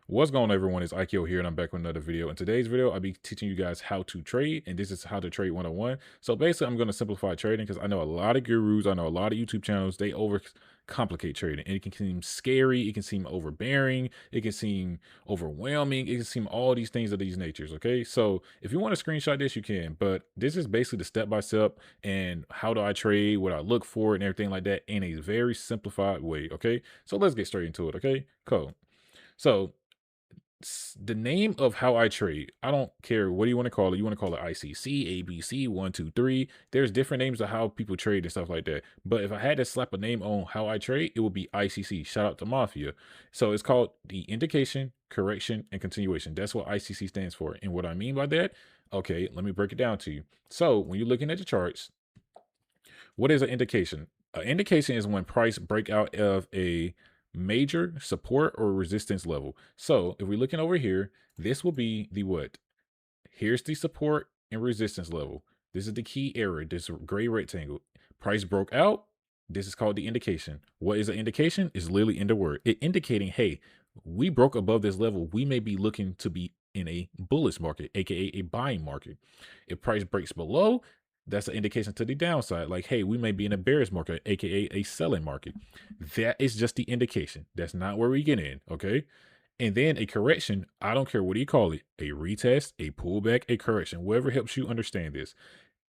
What's going on, everyone? It's Ikeo here, and I'm back with another video. In today's video, I'll be teaching you guys how to trade, and this is how to trade 101. So basically, I'm going to simplify trading because I know a lot of gurus, I know a lot of YouTube channels, they overcomplicate trading, and it can seem scary, it can seem overbearing, it can seem overwhelming, it can seem all these things of these natures. Okay, so if you want to screenshot this, you can, but this is basically the step by step and how do I trade, what I look for, and everything like that in a very simplified way. Okay, so let's get straight into it. Okay, cool. So the name of how I trade, I don't care what do you want to call it. You want to call it ICC, ABC, 1, 2, 3. There's different names of how people trade and stuff like that. But if I had to slap a name on how I trade, it would be ICC. Shout out to Mafia. So it's called the indication, correction, and continuation. That's what ICC stands for. And what I mean by that, okay, let me break it down to you. So when you're looking at the charts, what is an indication? An indication is when price break out of a major support or resistance level. So if we're looking over here, this will be the what? Here's the support and resistance level. This is the key area, this gray rectangle. Price broke out. This is called the indication. What is an indication? Is literally in the word. It indicating, hey, we broke above this level. We may be looking to be in a bullish market, aka a buying market. If price breaks below, that's an indication to the downside. Like, hey, we may be in a bearish market, aka a selling market. That is just the indication. That's not where we get in. Okay. And then a correction, I don't care what you call it, a retest, a pullback, a correction, whatever helps you understand this,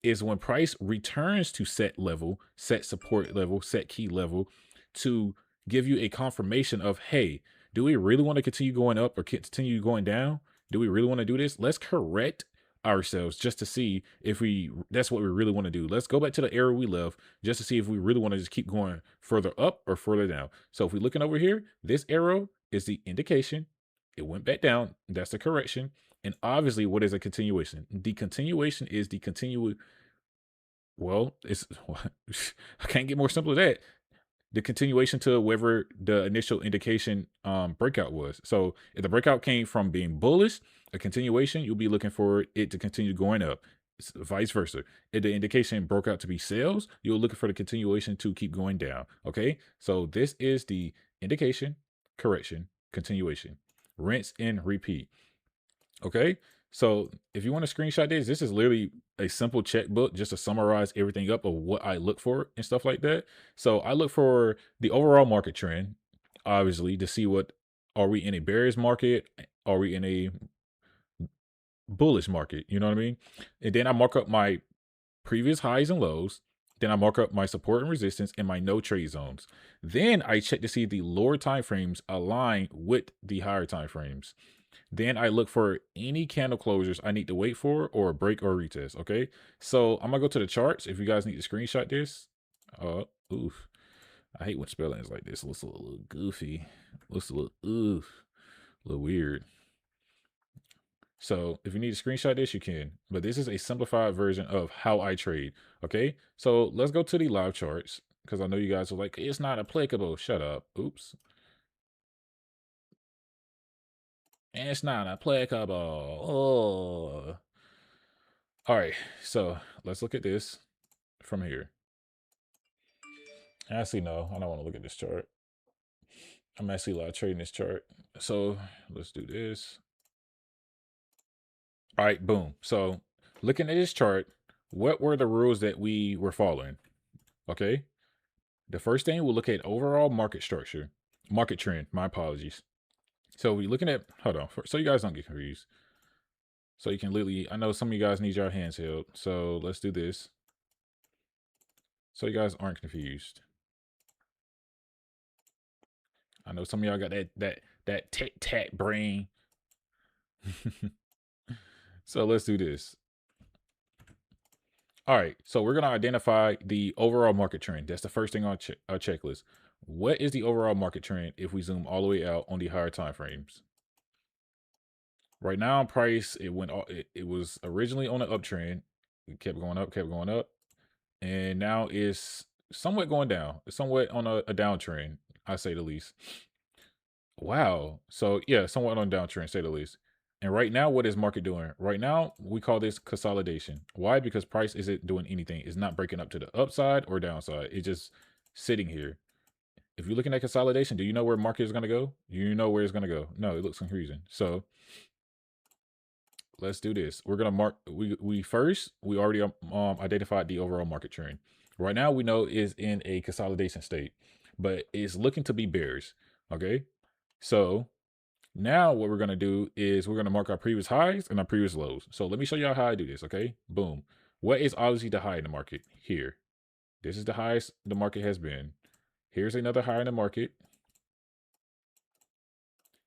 is when price returns to set level, set support level, set key level to give you a confirmation of, hey, do we really want to continue going up or continue going down? Do we really want to do this? Let's correct ourselves just to see if that's what we really want to do. Let's go back to the area we left just to see if we really want to just keep going further up or further down. So if we're looking over here, this arrow is the indication. It went back down. That's the correction. And obviously, what is a continuation? The continuation is the well, it's I can't get more simple than that. The continuation to wherever the initial indication breakout was. So if the breakout came from being bullish, a continuation, you'll be looking for it to continue going up. It's vice versa. If the indication broke out to be sales, you're looking for the continuation to keep going down. Okay. So this is the indication, correction, continuation. Rinse and repeat. Okay. So if you want to screenshot this is literally a simple checkbook just to summarize everything up of what I look for and stuff like that. So I look for the overall market trend, obviously, to see what are we in a bearish market? Are we in a bullish market? You know what I mean? And then I mark up my previous highs and lows. Then I mark up my support and resistance and my no trade zones. Then I check to see the lower time frames align with the higher time frames. Then I look for any candle closures I need to wait for or a break or retest. Okay. So I'm gonna go to the charts. If you guys need to screenshot this, oof. I hate when spelling is like this. It looks a little goofy. Looks a little a little weird. So if you need to screenshot this, you can. But this is a simplified version of how I trade. Okay. So let's go to the live charts because I know you guys are like, it's not applicable. Shut up. Oops. It's not applicable. Oh. All right, so let's look at this from here. Actually, no, I don't want to look at this chart. I'm actually live trading this chart. So let's do this. All right, boom. So looking at this chart, what were the rules that we were following? Okay. The first thing we'll look at overall market structure, market trend. My apologies. So we're looking at, hold on, so you guys don't get confused. So you can literally, I know some of you guys need your hands held. So let's do this. So you guys aren't confused. I know some of y'all got that tic-tac brain. So let's do this. All right, so we're gonna identify the overall market trend. That's the first thing on our checklist. What is the overall market trend if we zoom all the way out on the higher time frames? Right now, price it was originally on an uptrend. It kept going up, and now it's somewhat going down. It's somewhat on a downtrend, I say the least. Wow. So yeah, somewhat on downtrend, say the least. And right now, what is market doing? Right now, we call this consolidation. Why? Because price isn't doing anything. It's not breaking up to the upside or downside. It's just sitting here. If you're looking at consolidation, do you know where market is going to go? Do you know where it's going to go? No, it looks confusing. So let's do this. We're going to mark, we already identified the overall market trend. Right now, we know is in a consolidation state, but it's looking to be bearish. Okay. So now what we're going to do is we're going to mark our previous highs and our previous lows. So let me show y'all how I do this. Okay. Boom. What is obviously the high in the market here? This is the highest the market has been. Here's another high in the market.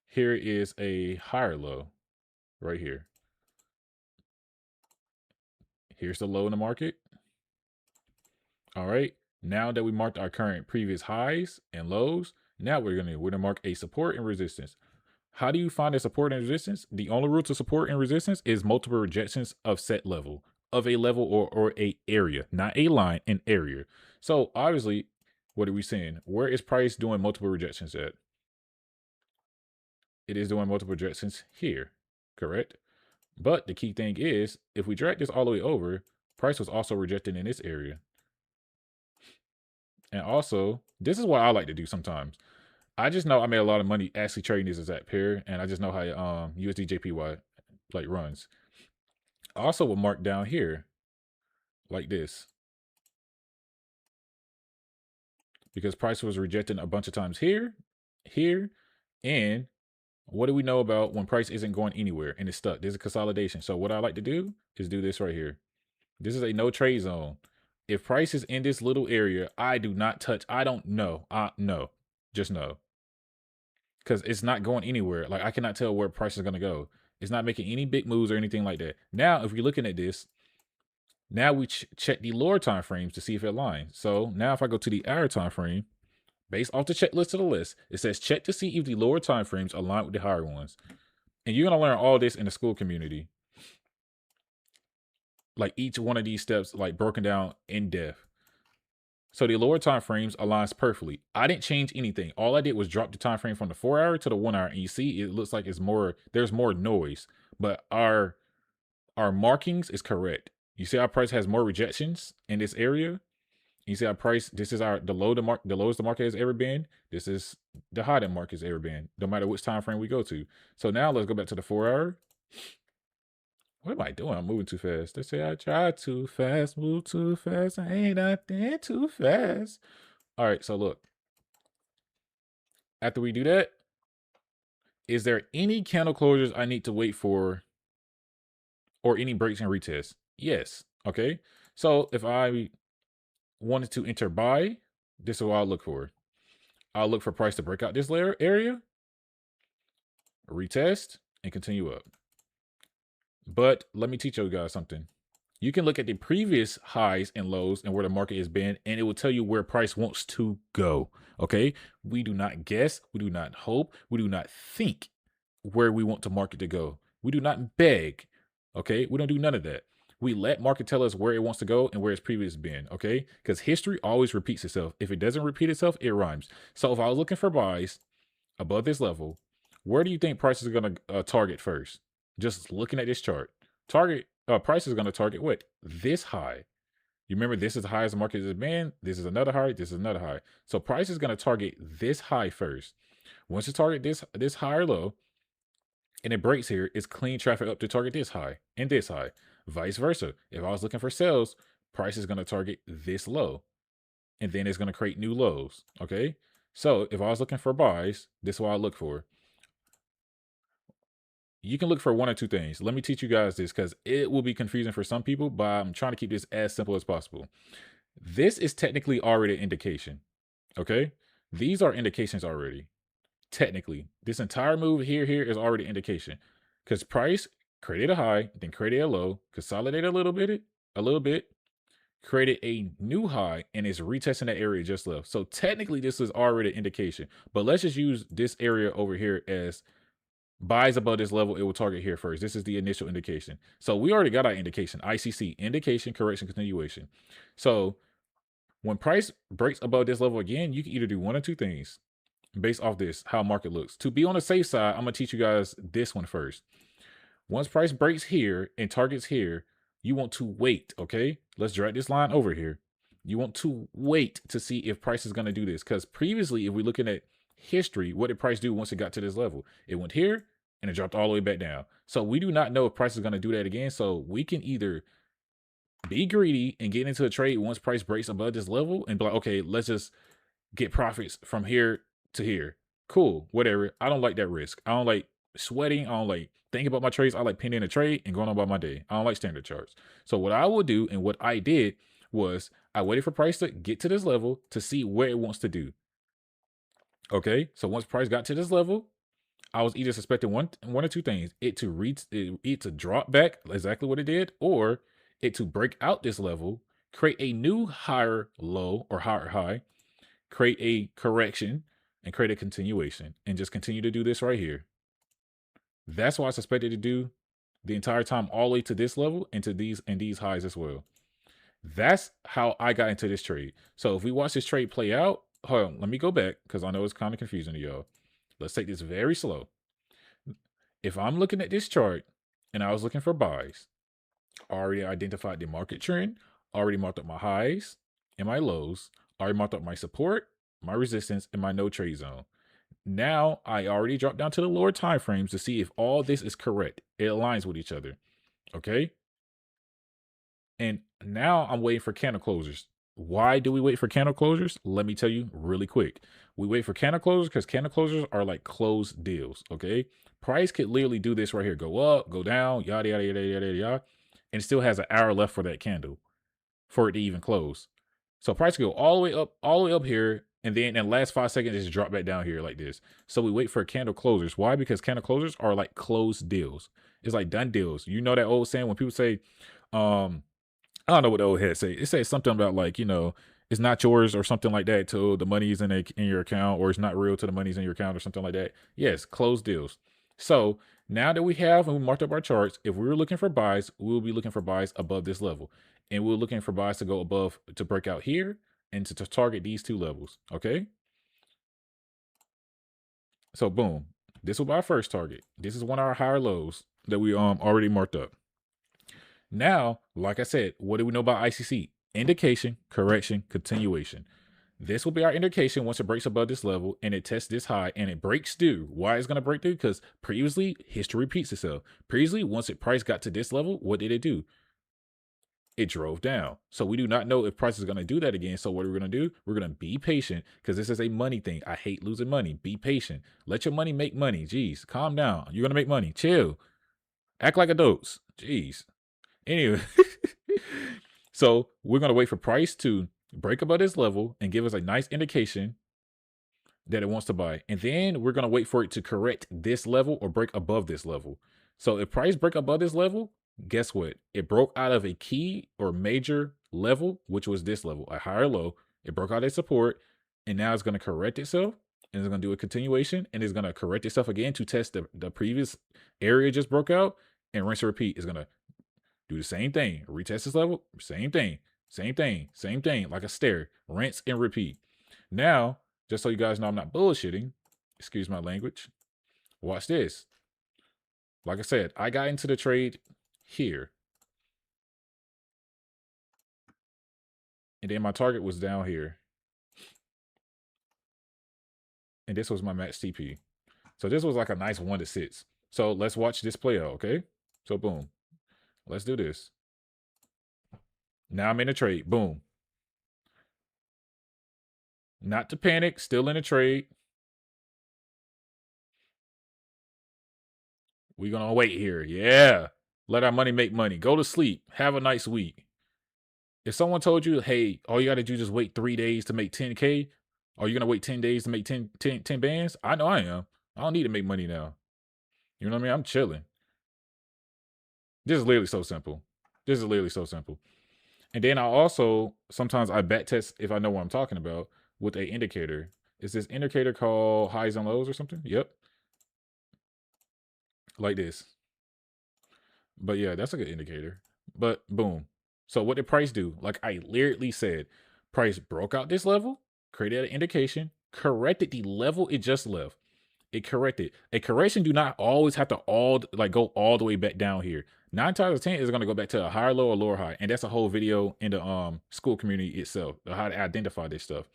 Here is a higher low right here. Here's the low in the market. All right. Now that we marked our current previous highs and lows, now we're gonna mark a support and resistance. How do you find a support and resistance? The only rule to support and resistance is multiple rejections of set level, of a level or a area, not a line, an area. So obviously, what are we saying? Where is price doing multiple rejections at? It is doing multiple rejections here, correct? But the key thing is, if we drag this all the way over, price was also rejected in this area. And also, this is what I like to do sometimes. I just know I made a lot of money actually trading this exact pair, and I just know how USD JPY like runs. I also will mark down here like this because price was rejecting a bunch of times here, here, and what do we know about when price isn't going anywhere and it's stuck? There's a consolidation. So what I like to do is do this right here. This is a no trade zone. If price is in this little area, I do not touch. I don't know. No, just no. Because it's not going anywhere. Like I cannot tell where price is going to go. It's not making any big moves or anything like that. Now, if you're looking at this, now we check the lower time frames to see if it aligns. So now if I go to the hour time frame, based off the checklist of the list, it says check to see if the lower time frames align with the higher ones. And you're going to learn all this in the school community. Like each one of these steps, like broken down in depth. So the lower time frames aligns perfectly. I didn't change anything. All I did was drop the time frame from the 4 hour to the 1 hour. And you see, it looks like it's more, there's more noise, but our markings is correct. You see our price has more rejections in this area. You see our price, this is the lowest the market has ever been. This is the high the market has ever been, no matter which time frame we go to. So now let's go back to the 4 hour. What am I doing? I'm moving too fast. They say I try too fast, move too fast. I ain't nothing too fast. All right, so look. After we do that, is there any candle closures I need to wait for or any breaks and retests? Yes. Okay. So if I wanted to enter buy, this is what I'll look for. I'll look for price to break out this layer area, retest, and continue up. But let me teach you guys something. You can look at the previous highs and lows and where the market has been, and it will tell you where price wants to go. Okay. We do not guess. We do not hope. We do not think where we want the market to go. We do not beg. Okay. We don't do none of that. We let market tell us where it wants to go and where it's previously been. Okay. Because history always repeats itself. If it doesn't repeat itself, it rhymes. So if I was looking for buys above this level, where do you think price is going to target first? Just looking at this chart, price is going to target what? This high. You remember this is the highest the market has been. This is another high. This is another high. So price is going to target this high first. Once you target this high or low, and it breaks here, it's clean traffic up to target this high and this high. Vice versa. If I was looking for sales, price is going to target this low, and then it's going to create new lows. Okay. So if I was looking for buys, this is what I look for. You can look for one or two things. Let me teach you guys this because it will be confusing for some people, but I'm trying to keep this as simple as possible. This is technically already an indication. Okay. These are indications already. Technically, this entire move here is already an indication because price created a high, then created a low, consolidated a little bit, created a new high, and is retesting that area just left. So technically, this is already an indication. But let's just use this area over here as buys above this level. It will target here first. This is the initial indication. So we already got our indication. ICC, indication, correction, continuation. So when price breaks above this level again, you can either do one or two things based off this, how market looks. To be on the safe side, I'm going to teach you guys this one first. Once price breaks here and targets here, you want to wait, okay? Let's drag this line over here. You want to wait to see if price is going to do this. Because previously, if we're looking at history, what did price do once it got to this level? It went here and it dropped all the way back down. So we do not know if price is going to do that again. So we can either be greedy and get into a trade once price breaks above this level and be like, okay, let's just get profits from here to here. Cool, whatever. I don't like that risk. I don't like sweating. I don't like thinking about my trades. I like pinning a trade and going on about my day. I don't like standard charts. So what I will do and what I did was I waited for price to get to this level to see where it wants to do. Okay, so once price got to this level, I was either suspecting one or two things: it to drop back exactly what it did, or it to break out this level, create a new higher low or higher high, create a correction, and create a continuation, and just continue to do this right here. That's what I suspected to do the entire time, all the way to this level and to these highs as well. That's how I got into this trade. So if we watch this trade play out, hold on, let me go back because I know it's kind of confusing to y'all. Let's take this very slow. If I'm looking at this chart and I was looking for buys, already identified the market trend, already marked up my highs and my lows, already marked up my support, my resistance, and my no trade zone. Now I already dropped down to the lower time frames to see if all this is correct. It aligns with each other. Okay. And now I'm waiting for candle closers. Why do we wait for candle closers? Let me tell you really quick. We wait for candle closers because candle closers are like closed deals. Okay. Price could literally do this right here. Go up, go down, yada, yada, yada, yada, yada. And it still has an hour left for that candle for it to even close. So price could go all the way up here. And then in the last 5 seconds, just drop back down here like this. So we wait for candle closers. Why? Because candle closers are like closed deals. It's like done deals. You know that old saying when people say, I don't know what the old head say. It says something about like, it's not yours or something like that till the money's in your account, or it's not real till the money's in your account or something like that. Yes, closed deals. So now that we have and we marked up our charts, if we were looking for buys, we'll be looking for buys above this level. And we're looking for buys to go above, to break out here and to target these two levels. Okay. So boom, this will be our first target. This is one of our higher lows that we already marked up. Now, like I said, what do we know about ICC? Indication, correction, continuation. This will be our indication once it breaks above this level and it tests this high and it breaks through. Why it's going to break through? Because previously, history repeats itself. Previously, once price got to this level, what did it do? It drove down. So we do not know if price is going to do that again. So what are we going to do? We're going to be patient because this is a money thing. I hate losing money. Be patient. Let your money make money. Jeez, calm down. You're going to make money. Chill. Act like adults. Jeez. Anyway, so we're going to wait for price to break above this level and give us a nice indication that it wants to buy. And then we're going to wait for it to correct this level or break above this level. So if price break above this level, guess what? It broke out of a key or major level, which was this level, a higher low. It broke out its support, and now it's going to correct itself, and it's going to do a continuation, and it's going to correct itself again to test the previous area just broke out, and rinse and repeat. It's going to do the same thing, retest this level, same thing, like a stair, rinse and repeat. Now, just so you guys know I'm not bullshitting, excuse my language, watch this. Like I said, I got into the trade here. And then my target was down here. And this was my max TP. So this was like a nice 1 to 6. So let's watch this play out, okay? So boom. Let's do this. Now I'm in a trade. Boom. Not to panic. Still in a trade. We're going to wait here. Yeah. Let our money make money. Go to sleep. Have a nice week. If someone told you, hey, all you got to do is just wait 3 days to make 10K, are you going to wait 10 days to make 10 bands? I know I am. I don't need to make money now. You know what I mean? I'm chilling. This is literally so simple. This is literally so simple. And then I also, sometimes I back test if I know what I'm talking about with a indicator. Is this indicator called highs and lows or something? Yep. Like this. But yeah, that's a good indicator. But boom. So what did price do? Like I literally said, price broke out this level, created an indication, corrected the level it just left. It corrected. A correction do not always have to go all the way back down here. 9 times out of 10 is going to go back to a higher low or lower high, and that's a whole video in the school community itself, how to identify this stuff,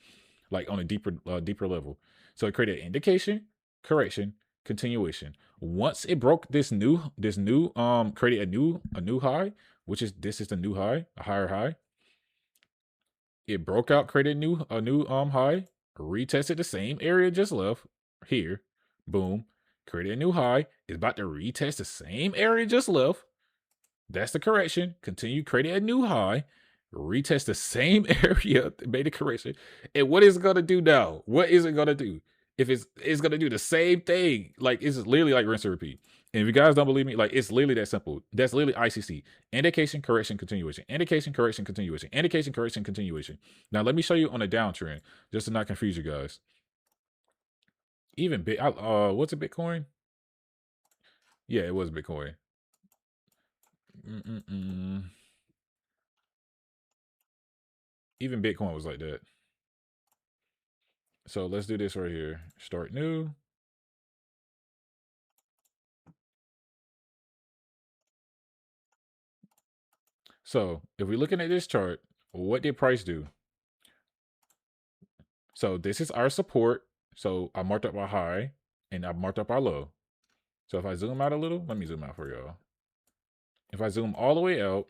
like on a deeper level. So it created indication, correction, continuation. Once it broke this new created a new high, which is this is the new high, a higher high. It broke out, created a new high, retested the same area just left here. Boom. Created a new high. It's about to retest the same area just left. That's the correction. Continue, created a new high. Retest the same area, made a correction. And what is it gonna do now? What is it gonna do? If it's gonna do the same thing. Like it's literally like rinse and repeat. And if you guys don't believe me, like it's literally that simple. That's literally ICC. Indication, correction, continuation. Indication, correction, continuation. Indication, correction, continuation. Now let me show you on a downtrend, just to not confuse you guys. Even what's a Bitcoin? Yeah, it was Bitcoin. Even Bitcoin was like that. So let's do this right here. Start new. So if we're looking at this chart, what did price do? So this is our support. So I marked up our high and I marked up our low. So if I zoom out a little, let me zoom out for y'all. If I zoom all the way out,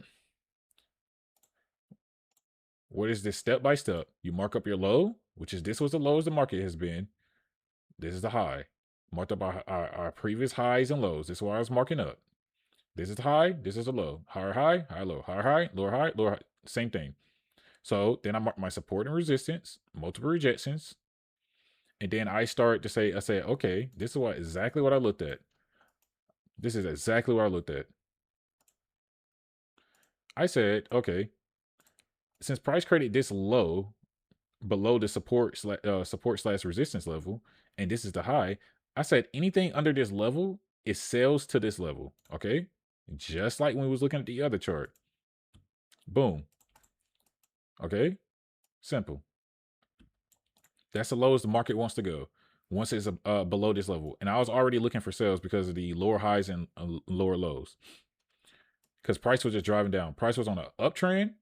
what is this step by step? You mark up your low, which is this was the low as the market has been. This is the high. Marked up our previous highs and lows. This is why I was marking up. This is the high. This is the low. Higher high, higher low. Higher high, lower high, lower high. Same thing. So then I mark my support and resistance, multiple rejections. And then I start to say, okay, this is exactly what I looked at. This is exactly what I looked at. I said, okay, since price created this low below the support slash resistance level, and this is the high, I said anything under this level, it sells to this level. Okay. Just like when we was looking at the other chart. Boom. Okay. Simple. That's the lowest the market wants to go once it's below this level. And I was already looking for sales because of the lower highs and lower lows. Because price was just driving down. Price was on an uptrend.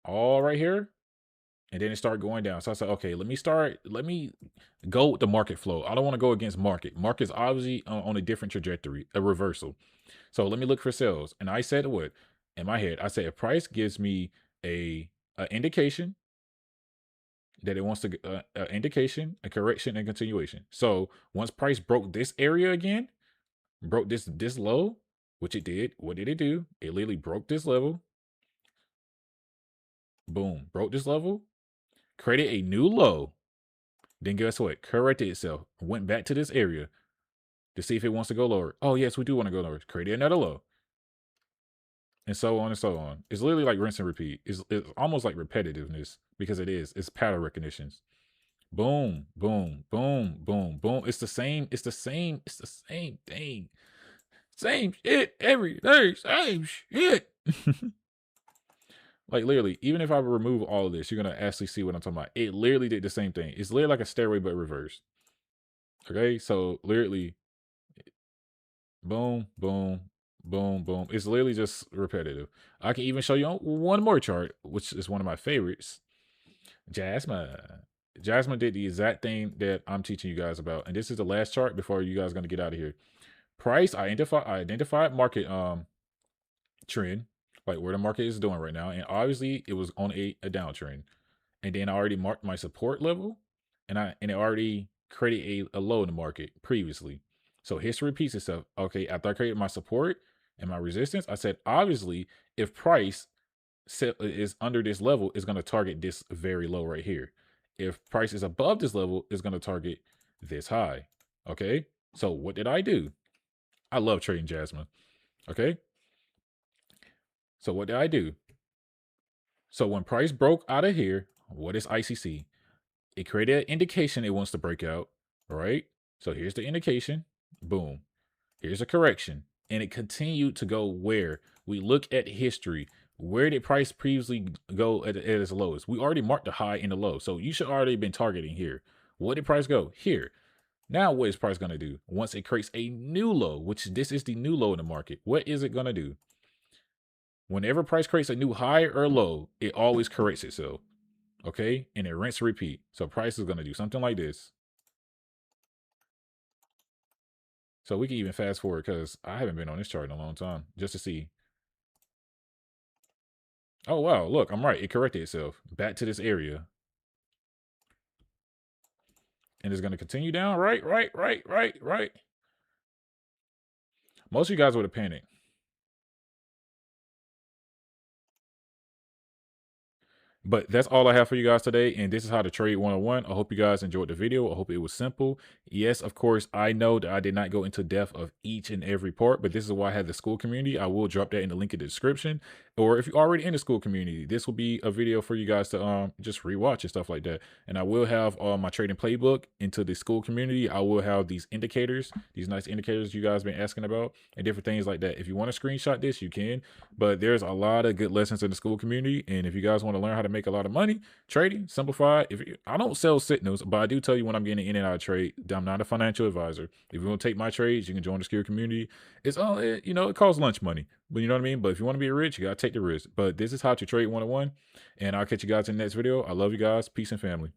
All right here. And then it started going down. So I said, okay, let me go with the market flow. I don't want to go against market. Market's obviously on a different trajectory, a reversal. So let me look for sales. And I said what? In my head, I said if price gives me a indication that it wants to indication, a correction, and continuation. So once price broke this area again, broke this low, which it did. What did it do? It literally broke this level. Boom, broke this level, created a new low. Then guess what? Corrected itself, went back to this area to see if it wants to go lower. Oh yes, we do want to go lower. Created another low. And so on and so on. It's literally like rinse and repeat. It's almost like repetitiveness because it is. It's pattern recognition. Boom, boom, boom, boom, boom. It's the same thing. Same shit every day. Same shit. Like literally, even if I remove all of this, you're gonna actually see what I'm talking about. It literally did the same thing. It's literally like a stairway but reversed. Okay, so literally, boom, boom, boom, boom. It's literally just repetitive. I can even show you one more chart, which is one of my favorites. Jasmine. Jasmine did the exact thing that I'm teaching you guys about. And this is the last chart before you guys are going to get out of here. Price, I identified market trend, like where the market is doing right now. And obviously it was on a downtrend. And then I already marked my support level and it already created a low in the market previously. So history repeats itself. Okay, after I created my support and my resistance, I said, obviously, if price is under this level, it's going to target this very low right here. If price is above this level, it's going to target this high. Okay, so what did I do? I love trading Jasmine. Okay, so what did I do? So when price broke out of here, what is ICC? It created an indication it wants to break out. All right, so here's the indication. Boom. Here's a correction. And it continued to go where? We look at history. Where did price previously go at its lowest? We already marked the high and the low. So you should already been targeting here. What did price go? Here. Now, what is price going to do? Once it creates a new low, which this is the new low in the market, what is it going to do? Whenever price creates a new high or low, it always corrects itself. Okay. And it rinse and repeat. So price is going to do something like this. So we can even fast forward because I haven't been on this chart in a long time just to see. Oh, wow. Look, I'm right. It corrected itself back to this area. And it's going to continue down. Right. Most of you guys would have panicked. But that's all I have for you guys today. And this is how to trade 101. I hope you guys enjoyed the video. I hope it was simple. Yes, of course, I know that I did not go into depth of each and every part, but this is why I had the school community. I will drop that in the link in the description. Or if you're already in the school community, this will be a video for you guys to just rewatch and stuff like that. And I will have my trading playbook into the school community. I will have these indicators, these nice indicators you guys been asking about, and different things like that. If you want to screenshot this, you can. But there's a lot of good lessons in the school community. And if you guys want to learn how to make a lot of money trading, simplified. I don't sell signals, but I do tell you when I'm getting in and out of trade. I'm not a financial advisor. If you want to take my trades, you can join the skill community. It's all it costs lunch money, but you know what I mean. But if you want to be rich, you gotta take the risk. But this is how to trade 101, and I'll catch you guys in the next video. I love you guys. Peace and family.